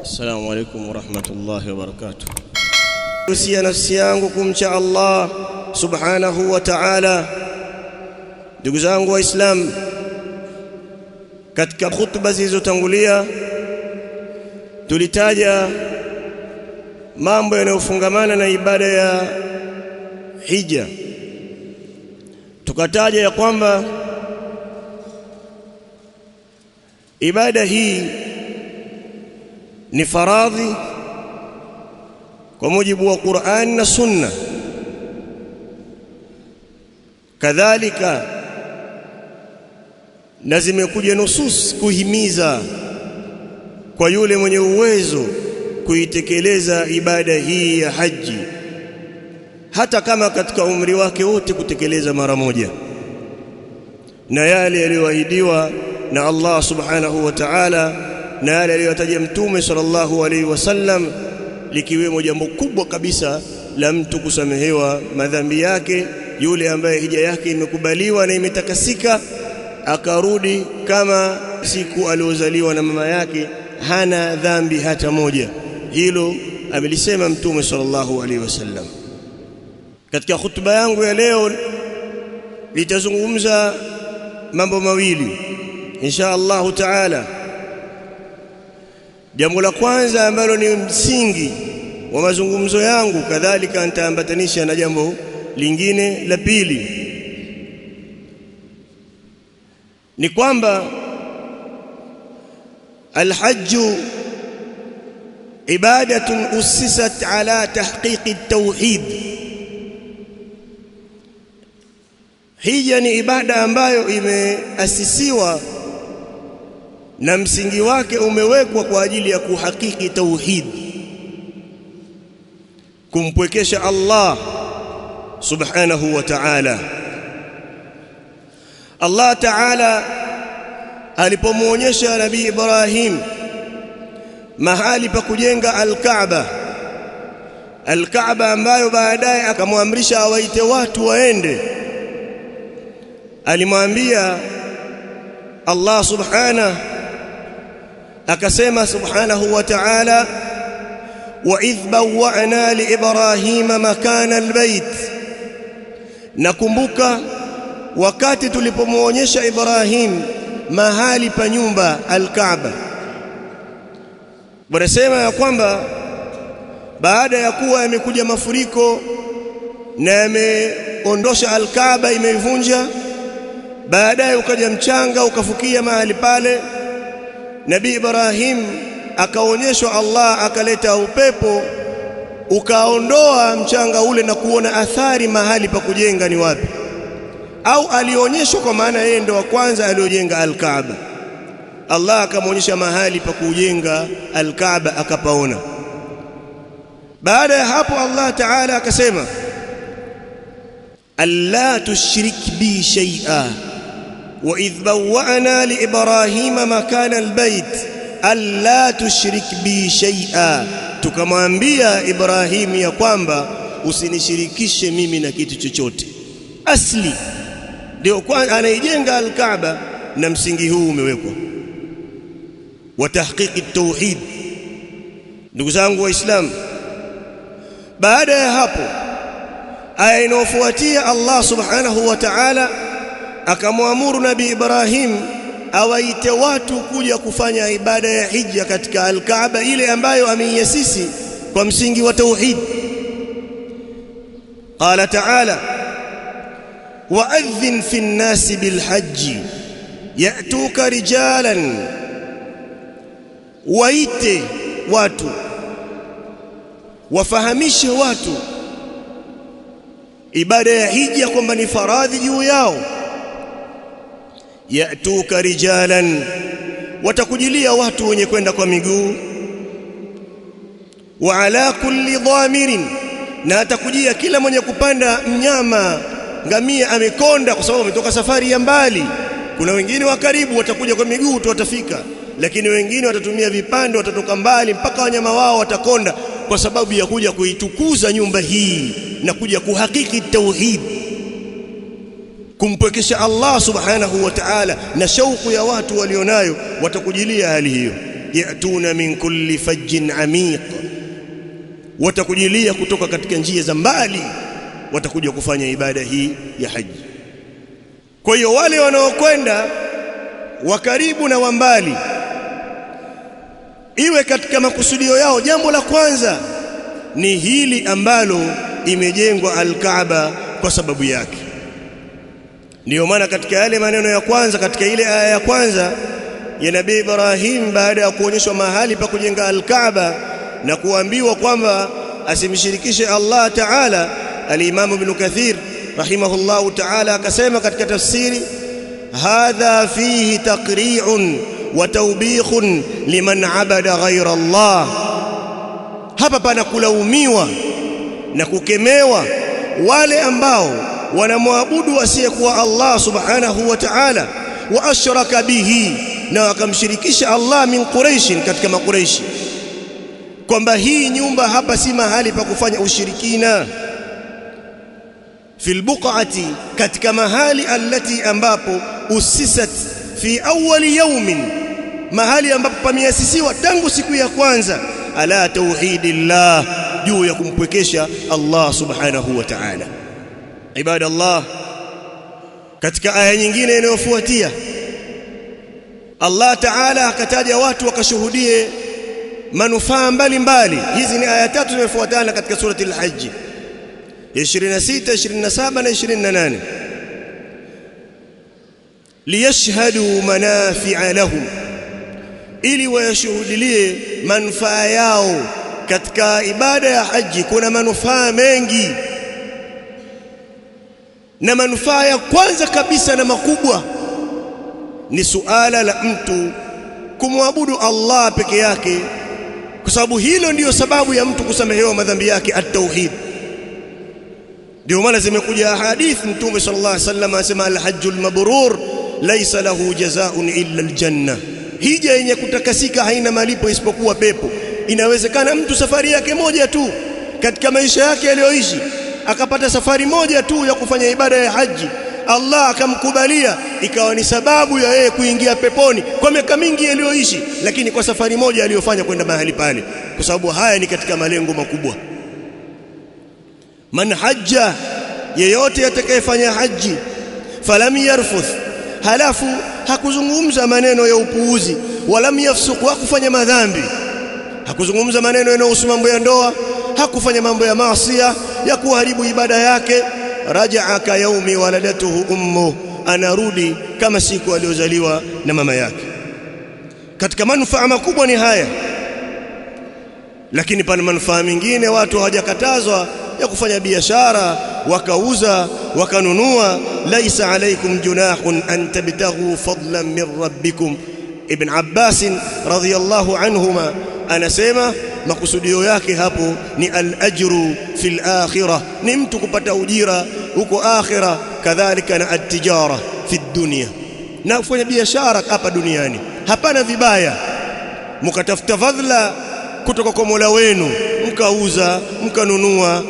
Assalamu alaykum wa rahmatullahi wa barakatuh. Usia nafsi yangu kumcha Allah subhanahu wa ta'ala. Ndugu zangu Waislamu, katika khutba zilizotangulia tulitaja mambo yanayofungamana na ibada ya hija. Tukataja ya kwamba ibada hii ni faradhi kwa mujibu wa Qur'an na Sunna. Kadhalika na zimekuja nusus kuhimiza kwa yule mwenye uwezo kuitekeleza ibada hii ya haji, hata kama katika umri wake wote kutekeleza mara moja, na yale yaliyoahidiwa na Allah subhanahu wa ta'ala na yale aliyotaja Mtume sallallahu alaihi wasallam, likiwemo jambo kubwa kabisa la mtu kusamehewa madhambi yake, yule ambaye hija yake imekubaliwa na imetakasika, akarudi kama siku aliozaliwa na mama yake, hana dhambi hata moja. Hilo amelisema Mtume sallallahu alaihi wasallam. Katika hutuba yangu ya leo litazungumza mambo mawili insha Allah taala. Jambo la kwanza ambalo ni msingi wa mazungumzo yangu, kadhalika nitaambatanisha na jambo lingine la pili, ni kwamba alhajju ibadatun ussisat ala tahqiqi at-tauhid. Hija ni ibada ambayo imeasisiwa na msingi wake umewekwa kwa ajili ya kuhakiki tauhid, kumpwekesha Allah subhanahu wa ta'ala. Allah ta'ala alipomuonyesha Nabii Ibrahim mahali pa kujenga Al-Kaaba ambayo baadaye akamwamrisha awaite watu waende, alimwambia Allah subhanahu akasema subhanahu wa ta'ala, wa idh bawwa'na li Ibrahima makana albayt. Nakumbuka wakati tulipomuonyesha Ibrahim mahali pa nyumba Al-Kaaba. Wanasema ya kwamba baada ya kuwa yamekuja mafuriko na yameondosha Al-Kaaba, imeivunja, baadaye ukaja mchanga ukafukia mahali pale, Nabii Ibrahim akaonyeshwa Allah, akaleta upepo ukaondoa mchanga ule na kuona athari mahali pa kujenga ni wapi, au alionyeshwa kwa maana yeye ndo wa kwanza aliojenga Al-Kaaba. Allah akamwonyesha mahali pa kujenga Al-Kaaba akapaona. Baada ya hapo Allah Ta'ala akasema, alla tushrik bi shay'a wa idh bawwa'na li Ibrahima makana albayt alla tushrik bi shay'a. Tukamwambia Ibrahim ya kwamba usinishirikishe mimi na kitu chochote. Asli ndio kwanza anaijenga Al-Kaaba na msingi huu umewekwa wa tahqiqi tauhid. Ndugu zangu Waislamu, baada ya hapo aya inayofuatia Allah subhanahu wa ta'ala akamwamuru Nabii Ibrahim awaite watu kuja kufanya ibada ya hija katika Al-Kaaba ile ambayo ameiasisi kwa msingi wa tauhid. Qala ta'ala, wa'adhin fi an-nasi bil hajji ya'tuka rijalan. Waite watu, wafahamishe watu ibada ya hija kwamba ni faradhi juu yao. Ya'tuka rijalan, watakujilia watu wenye kwenda kwa miguu. Wa ala kulli dhamirin, na atakujia kila mwenye kupanda mnyama, ngamia amekonda kwa sababu ametoka safari ya mbali. Kuna wengine wa karibu watakuja kwa miguu tu watafika, lakini wengine watatumia vipande, watatoka mbali mpaka wanyama wao watakonda kwa sababu ya kuja kuitukuza nyumba hii na kuja kuhakiki tauhid, kumpwekesha Allah subhanahu wa ta'ala, na shauku ya watu walionayo watakujilia hali hiyo. yatuna min kulli fajjin amiq, watakujilia kutoka katika njia za mbali, watakuja kufanya ibada hii ya haji. Kwa hiyo wale wanaokwenda wa karibu na wa mbali, iwe katika makusudio yao, jambo la kwanza ni hili ambalo imejengwa al-Kaaba kwa sababu yake. Ndiyo maana katika yale maneno ya kwanza, katika ile aya ya kwanza ya Nabii Ibrahim, baada ya kuonyeshwa mahali pa kujenga al-Kaaba na kuambiwa kwamba asimshirikishe Allah Ta'ala, al-Imam Ibn Kathir rahimahullahu ta'ala akasema katika tafsiri, hadha fihi taqri'un wa tawbikhun liman abada ghayra Allah. Hapa pana kulaumiwa na kukemewa wale ambao wanamwabudu asiyekuwa Allah subhanahu wa ta'ala, wa ashraka bihi, na wakamshirikisha Allah min Quraish, katika makuraishi, kwamba hii nyumba hapa si mahali pa kufanya ushirikina. Fil buq'ati, katika mahali allati ambapo usisat fi awwali yawmin, mahali ambapo pameasisiwa tangu siku ya kwanza, ala tauhidillah, juu ya kumpwekesha Allah subhanahu wa ta'ala. Ibadallah, katika aya nyingine inayofuatia Allah Ta'ala akataja watu wakashuhudie manufaa mbalimbali. Hizi ni aya tatu zinazofuatana katika surati al-Hajj 26, 27 na 28. Liyashhadu manafi'a lahum, ili wayashuhudilie manufaa yao. Katika ibada ya haji kuna manufaa mengi, na manufaa ya kwanza kabisa na makubwa ni suala la mtu kumwabudu Allah peke yake, kwa sababu hilo ndiyo sababu ya mtu kusamehewa madhambi yake, at-tauhid. Ndio maana zimekuja hadithi, Mtume sallallahu alaihi wasallam anasema, al-hajjul mabrur laysa lahu jazaa'un illa al-janna. Hija yenye kutakasika haina malipo isipokuwa pepo. Inawezekana mtu safari yake moja tu katika maisha yake aliyoishi akapata safari moja tu ya kufanya ibada ya haji, Allah akamkubalia, ikawa ni sababu ya yeye kuingia peponi kwa miaka mingi aliyoishi, lakini kwa safari moja aliyofanya kwenda mahali pale, kwa sababu haya ni katika malengo makubwa. Man hajja, yeyote atakayefanya haji, falam yarfuth, halafu hakuzungumza maneno ya upuuzi, walam yafsuq, hakufanya madhambi, hakuzungumza maneno yanayohusu mambo ya ndoa, hakufanya mambo ya maasiya ya kuharibu ibada yake, rajaa ka yaumi waladatuhu ummu, anarudi kama siku aliyozaliwa na mama yake. Katika manufaa makubwa ni haya, lakini pana manufaa mengine watu hawajakatazwa ya kufanya biashara, wakauza, wakanunua. Laisa alaykum junahun an tabtaghu fadlan min rabbikum. Ibn Abbas radhiyallahu anhuma anasema makusudio yake hapo ni al-ajru fil akhirah, ni mtu kupata ujira huko akhirah, kadhalika na at-tijara fi dunya, na kufanya biashara hapa duniani. Hapana vibaya mkatafuta fadhila kutoka kwa Mola wenu, mkauza, mkanunua,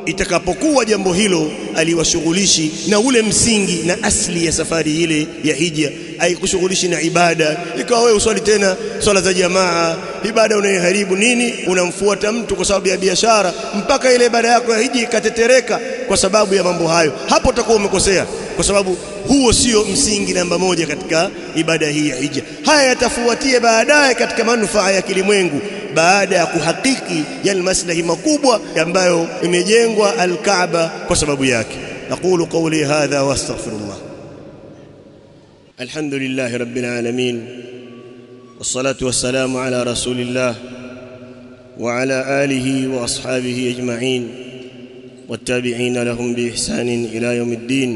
itakapokuwa jambo hilo aliwashughulishi na ule msingi na asli ya safari ile ya hija, haikushughulishi na ibada, ikawa wewe uswali tena swala za jamaa, ibada unaiharibu nini, unamfuata mtu kwa sababu ya biashara, mpaka ile ibada yako ya hija ikatetereka kwa sababu ya mambo hayo. Hapo utakuwa umekosea, kwa sababu huo sio msingi namba moja katika ibada hii ya hija. Haya yatafuatia baadaye katika manufaa ya kilimwengu, baada ya kuhakiki yale maslahi makubwa ambayo imejengwa al-Kaaba kwa sababu yake. Aqulu qawli hadha wa astaghfirullah. Alhamdulillahi rabbil alamin, wassalatu wassalamu ala rasulillah wa ala alihi wa ashabihi ajma'in, wattabi'ina lahum bi ihsanin ila yawmiddin.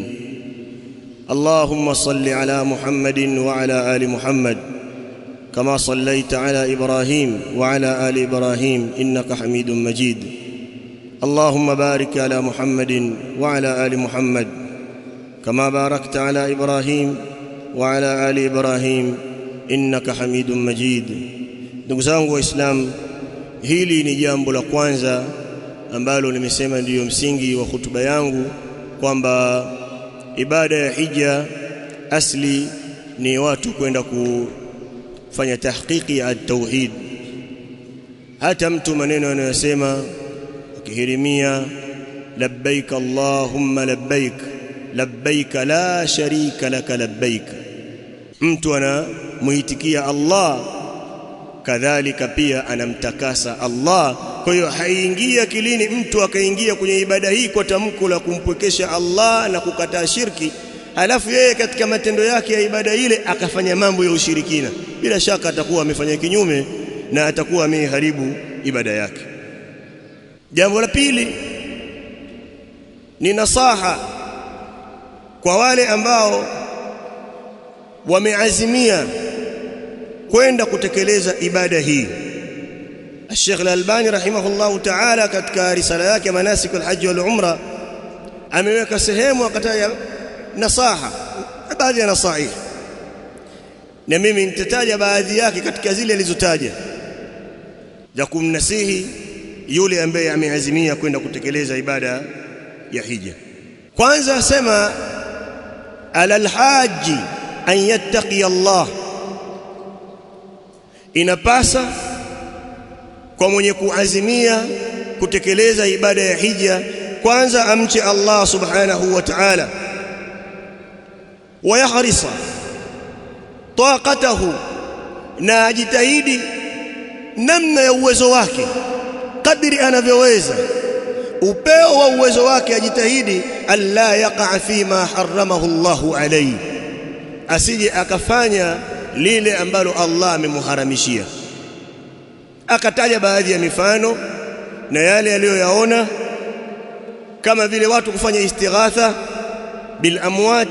Allahumma salli ala Muhammadin wa ala ali Muhammad كما صليت على إبراهيم وعلى آل إبراهيم إنك حميد مجيد. اللهم بارك على محمد وعلى آل محمد كما باركت على إبراهيم وعلى آل إبراهيم إنك حميد مجيد. Ndugu zangu Waislamu, hili ni jambo la kwanza ambalo nimesema ndiyo msingi wa hutuba yangu, kwamba ibada ya hija asli ni watu kwenda fanya tahqiqi ya tauhid. Hata mtu maneno anayosema akihirimia labbaik allahumma labbaik labbaik la sharika laka labbaik, mtu anamuitikia Allah, kadhalika pia anamtakasa Allah. Kwa hiyo haingia kilini mtu akaingia kwenye ibada hii kwa tamko la kumpwekesha Allah na kukataa shirki, halafu yeye katika matendo yake ya ibada ile akafanya mambo ya ushirikina, bila shaka atakuwa amefanya kinyume na atakuwa ameharibu ibada yake. Jambo la pili ni nasaha kwa wale ambao wameazimia kwenda kutekeleza ibada hii. Sheikh Al-Albani rahimahullahu ta'ala katika risala yake Manasik al-Hajj wal-Umra ameweka sehemu akataja nasaha, baadhi ya nasaih, na mimi nitataja baadhi yake katika zile alizotaja za kumnasihi yule ambaye ameazimia kwenda kutekeleza ibada ya hija. Kwanza asema alal haji an yattaqi Allah, inapasa kwa mwenye kuazimia kutekeleza ibada ya hija kwanza amche Allah subhanahu wa ta'ala, wa yahrisa taqatahu, na ajitahidi namna ya uwezo wake kadri anavyoweza, upeo wa uwezo wake ajitahidi alla yaqa fi ma haramahu Allahu alayhi, asije akafanya lile ambalo Allah amemuharamishia. Akataja baadhi ya mifano na yale aliyoyaona, kama vile watu kufanya istighatha bil amwat,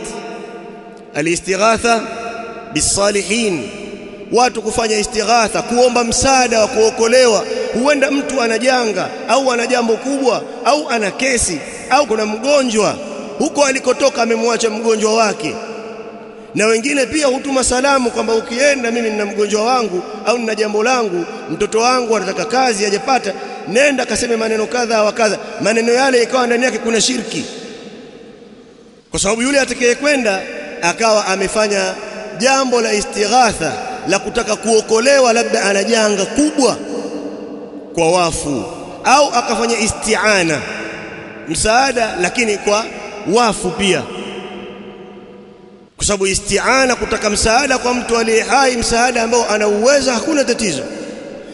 al-istighatha bis salihin, watu kufanya istighatha, kuomba msaada wa kuokolewa. Huenda mtu ana janga au ana jambo kubwa au ana kesi au kuna mgonjwa huko alikotoka amemwacha mgonjwa wake, na wengine pia hutuma salamu kwamba ukienda, mimi nina mgonjwa wangu au nina jambo langu, mtoto wangu anataka kazi hajapata, nenda kaseme maneno kadha wa kadha. Maneno yale ikawa ndani yake kuna shirki, kwa sababu yule atakayekwenda akawa amefanya jambo la istighatha la kutaka kuokolewa, labda ana janga kubwa kwa wafu, au akafanya isti'ana, msaada lakini kwa wafu pia, kwa sababu isti'ana kutaka msaada kwa mtu aliye hai, msaada ambao ana uwezo, hakuna tatizo,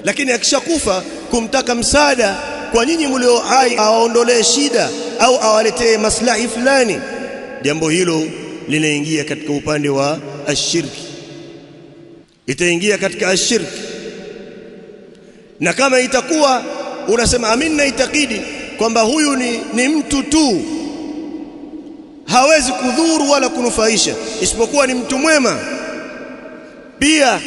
lakini akishakufa kumtaka msaada kwa nyinyi mlio hai awaondolee shida au awaletee maslahi fulani, jambo hilo linaingia katika upande wa ashirki, itaingia katika ashirki. Na kama itakuwa unasema amina itakidi kwamba huyu ni mtu tu, hawezi kudhuru wala kunufaisha isipokuwa ni mtu mwema, pia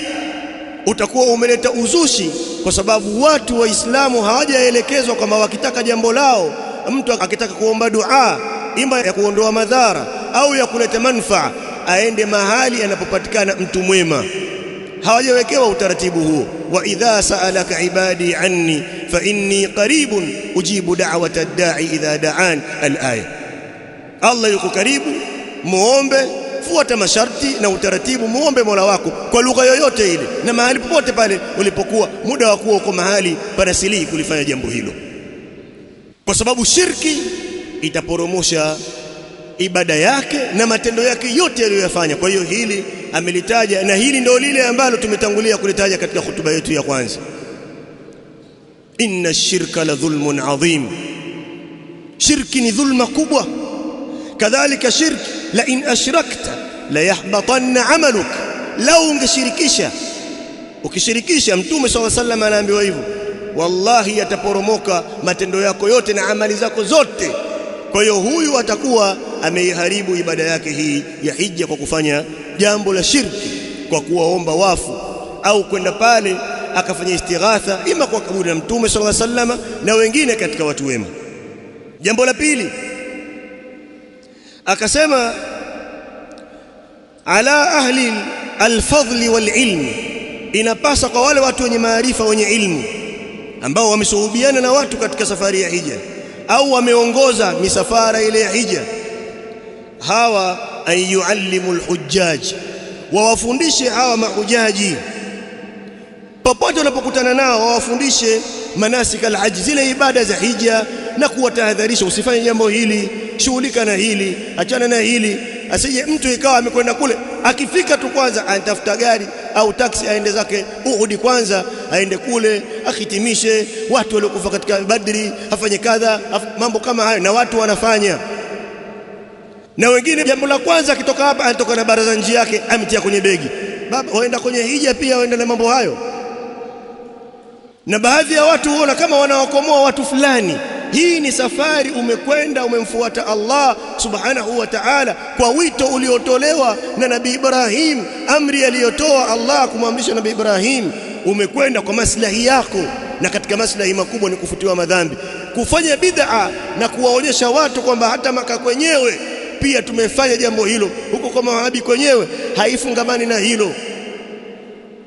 utakuwa umeleta uzushi, kwa sababu watu waislamu hawajaelekezwa kwamba wakitaka jambo lao, mtu akitaka kuomba dua ima ya kuondoa madhara au ya kuleta manufaa, aende mahali anapopatikana mtu mwema. Hawajawekewa utaratibu huo. Wa idha sa'alaka ibadi anni fa inni qaribun ujibu da'wata ad-da'i idha da'an, al-aya. Allah yuko karibu, muombe, fuata masharti na utaratibu, muombe Mola wako kwa lugha yoyote ile na mahali popote pale ulipokuwa, muda wa kuwa uko mahali panasilihi kulifanya jambo hilo, kwa sababu shirki itaporomosha ibada yake na matendo yake yote aliyoyafanya. Kwa hiyo hili amelitaja, na hili ndio lile ambalo tumetangulia kulitaja katika hutuba yetu ya kwanza, inna shirka la dhulmun adhim, shirki ni dhulma kubwa. Kadhalika shirki, la in ashrakta la yahbatanna amaluk, lau ungeshirikisha, ukishirikisha, Mtume SAW alaihi wasallam anaambiwa hivyo, wallahi yataporomoka matendo yako yote na amali zako zote. Kwa hiyo huyu atakuwa ameiharibu ibada yake hii ya hija kwa kufanya jambo la shirki, kwa kuwaomba wafu au kwenda pale akafanya istighatha ima kwa kaburi la Mtume sallallahu alaihi wasallam na wengine katika watu wema. Jambo la pili akasema ala ahli alfadli walilmi, inapasa kwa wale watu wenye maarifa, wenye ilmu, ambao wamesuhubiana na watu katika safari ya hija au wameongoza misafara ile ya hija, hawa an yuallimu alhujjaj, wawafundishe hawa mahujaji Popote unapokutana nao wawafundishe manasik al-hajj, zile ibada za hija, na kuwatahadharisha usifanye jambo hili, shughulika na hili, achana na hili. Asije mtu ikawa amekwenda kule, akifika tu kwanza anatafuta gari au taksi aende zake Uhud, kwanza aende kule akitimishe watu waliokufa katika Badri, afanye kadha, mambo kama hayo, na watu wanafanya. Na wengine jambo la kwanza akitoka hapa anatoka na baraza njia yake ametia kwenye begi. Baba waenda kwenye hija pia waenda na mambo hayo. Na baadhi ya watu huona kama wanawakomoa watu fulani. Hii ni safari, umekwenda umemfuata Allah subhanahu wa ta'ala kwa wito uliotolewa na Nabii Ibrahim, amri aliyotoa Allah kumwamrisha Nabii Ibrahim. Umekwenda kwa maslahi yako, na katika maslahi makubwa ni kufutiwa madhambi. Kufanya bid'a na kuwaonyesha watu kwamba hata Maka kwenyewe pia tumefanya jambo hilo, huko kwa mawahabi kwenyewe haifungamani na hilo.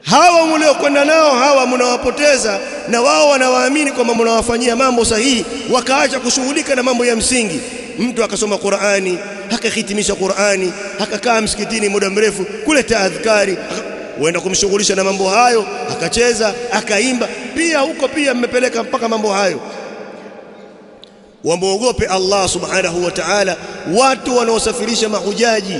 Hawa mliokwenda nao hawa mnawapoteza, na wao wanawaamini kwamba mnawafanyia mambo sahihi, wakaacha kushughulika na mambo ya msingi. Mtu akasoma Qur'ani, akahitimisha Qur'ani, akakaa msikitini muda mrefu kuleta adhkari, huenda kumshughulisha na mambo hayo, akacheza, akaimba, pia huko pia mmepeleka mpaka mambo hayo. Wamuogope Allah subhanahu wa ta'ala. Watu wanaosafirisha mahujaji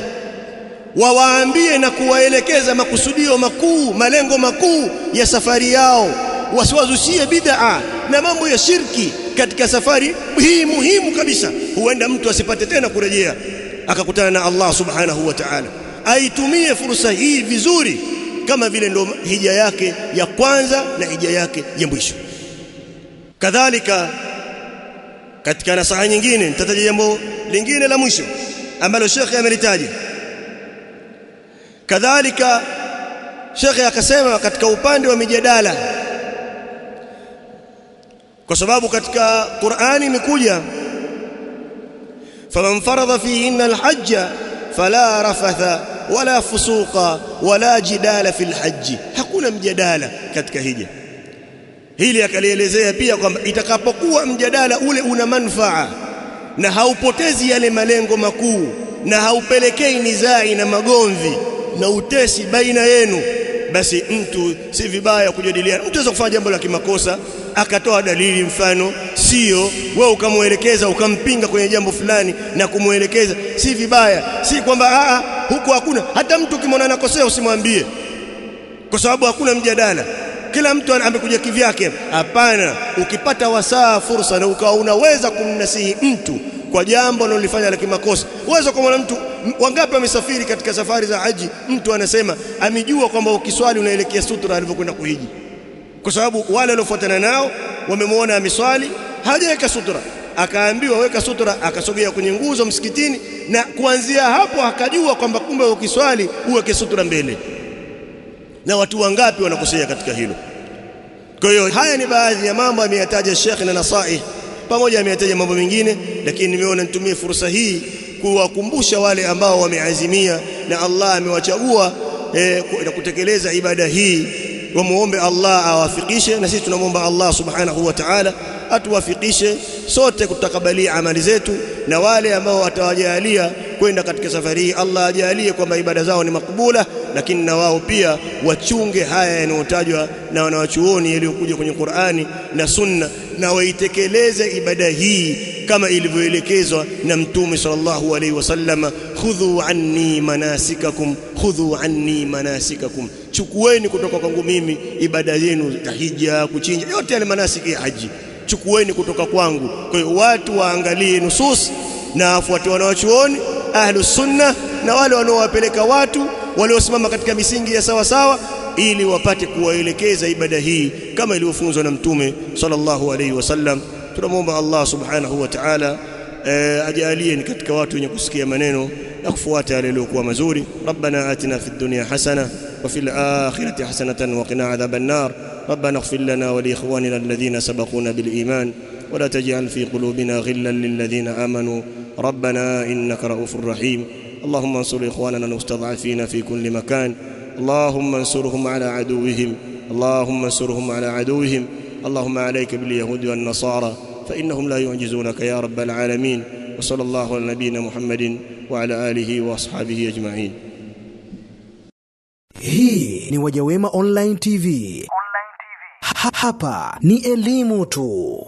wawaambie na kuwaelekeza makusudio makuu, malengo makuu ya safari yao, wasiwazushie bid'a na mambo ya shirki katika safari hii muhimu kabisa. Huenda mtu asipate tena kurejea akakutana na Allah subhanahu wa ta'ala. Aitumie fursa hii vizuri, kama vile ndo hija yake ya kwanza na hija yake ya mwisho. Kadhalika katika nasaha nyingine nitataja jambo lingine la mwisho ambalo Sheikh amelitaja. Kadhalika Sheikh akasema katika upande wa mijadala, kwa sababu katika Qur'ani imekuja faman faradha fihinna alhajja fala rafatha wala fusuqa wala jidala fil hajj. Hakuna mjadala katika hija. Hili akalielezea pia kwamba itakapokuwa mjadala ule una manufaa na haupotezi yale malengo makuu na haupelekei nizai na magomvi na utesi baina yenu, basi mtu si vibaya kujadiliana. Mtu anaweza kufanya jambo la kimakosa akatoa dalili, mfano sio wewe ukamuelekeza ukampinga kwenye jambo fulani na kumuelekeza, si vibaya. Si kwamba huko hakuna, hata mtu ukimwona anakosea usimwambie kwa sababu hakuna mjadala, kila mtu amekuja kivyake. Hapana, ukipata wasaa, fursa, na ukawa unaweza kumnasihi mtu kwa jambo analofanya la kimakosa. Uweza kumwona mtu, wangapi wamesafiri katika safari za haji, mtu anasema amejua kwamba ukiswali unaelekea sutra alivyokwenda kuhiji, kwa sababu wale waliofuatana nao wamemwona ameswali hajaweka sutra, akaambiwa weka sutra, akasogea kwenye nguzo msikitini, na kuanzia hapo akajua kwamba kumbe ukiswali uweke sutra mbele. Na watu wangapi wanakosea katika hilo? Kwa hiyo haya ni baadhi ya mambo ameyataja Sheikh na nasaih, pamoja ameyataja mambo mengine, lakini nimeona nitumie fursa hii kuwakumbusha wale ambao wameazimia na Allah amewachagua na kutekeleza ibada hii. Wamuombe Allah awafikishe, na sisi tunamuomba Allah subhanahu wa ta'ala atuwafikishe sote kutakabalia amali zetu, na wale ambao atawajalia kwenda katika safari hii Allah ajalie kwamba ibada zao ni makubula, lakini na wao pia wachunge haya yanayotajwa na wanawachuoni yaliyokuja kwenye Qur'ani na Sunna, na waitekeleze ibada hii kama ilivyoelekezwa na Mtume sallallahu alaihi wasallam. Khudhu anni manasikakum, khudhu anni manasikakum, chukueni kutoka kwangu mimi ibada yenu ya hija, kuchinja, yote yale manasiki ya haji, chukueni kutoka kwangu. Kwa hiyo watu waangalie nusus na wafuate wanawachuoni ahlus sunna na wale wanaowapeleka watu waliosimama katika misingi ya sawa sawa, ili wapate kuwaelekeza ibada hii kama ilivyofunzwa na Mtume sallallahu alaihi wasallam. Tunamuomba Allah subhanahu wa ta'ala ajalie ni katika watu wenye kusikia maneno na kufuata yale yaliyokuwa mazuri. Rabbana atina fid dunya hasana wa fil akhirati hasanatan wa qina adhaban nar. ربنا اغفر لنا ولإخواننا الذين سبقونا بالإيمان ولا تجعل في قلوبنا غلا للذين آمنوا ربنا إنك رؤوف رحيم. اللهم انصر إخواننا المستضعفين في كل مكان، اللهم انصرهم على عدوهم، اللهم انصرهم على عدوهم. اللهم عليك باليهود والنصارى فإنهم لا يعجزونك يا رب العالمين. وصلى الله على نبينا محمد وعلى آله وأصحابه أجمعين. Hii ni Wajawema Online TV. Hapa ni elimu tu.